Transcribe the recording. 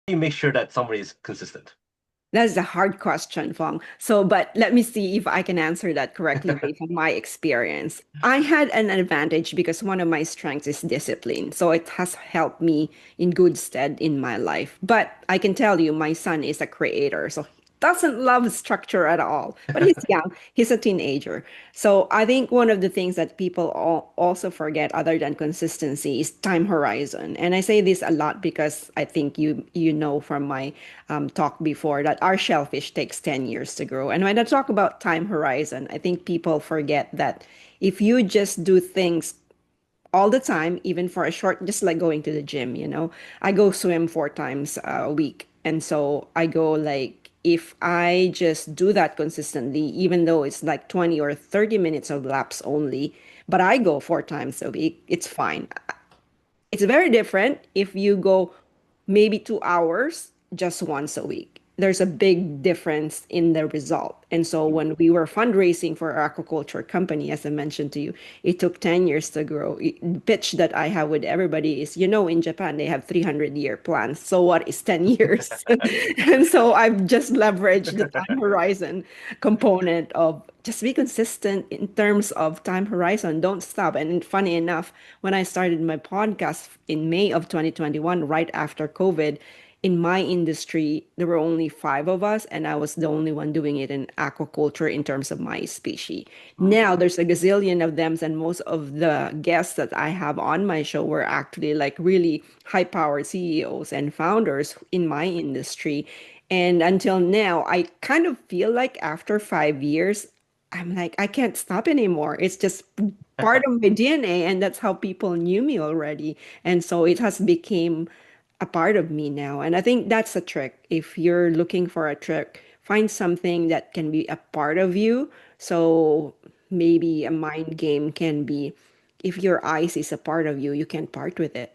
you make sure that somebody is consistent? That's a hard question, Fong. So, but let me see if I can answer that correctly based on my experience. I had an advantage because one of my strengths is discipline. So it has helped me in good stead in my life. But I can tell you, my son is a creator. So he doesn't love structure at all. But he's young, he's a teenager. So I think one of the things that people also forget, other than consistency, is time horizon. And I say this a lot because I think you know from my talk before that our shellfish takes 10 years to grow. And when I talk about time horizon, I think people forget that if you just do things all the time, even for a short, just like going to the gym, I go swim 4 times a week. And so I go like, if I just do that consistently, even though it's like 20 or 30 minutes of laps only, but I go 4 times a week, it's fine. It's very different if you go maybe 2 hours just once a week. There's a big difference in the result. And so when we were fundraising for our aquaculture company, as I mentioned to you, it took 10 years to grow. The pitch that I have with everybody is, in Japan, they have 300-year plans. So what is 10 years? And so I've just leveraged the time horizon component of just be consistent in terms of time horizon. Don't stop. And funny enough, when I started my podcast in May of 2021, right after COVID, in my industry, there were only 5 of us, and I was the only one doing it in aquaculture in terms of my species. Now there's a gazillion of them, and most of the guests that I have on my show were actually like really high-powered CEOs and founders in my industry. And until now, I kind of feel like after 5 years, I'm like, I can't stop anymore. It's just part of my DNA, and that's how people knew me already. And so it has become a part of me now. And I think that's a trick. If you're looking for a trick, find something that can be a part of you. So maybe a mind game can be if your eyes is a part of you, you can't part with it.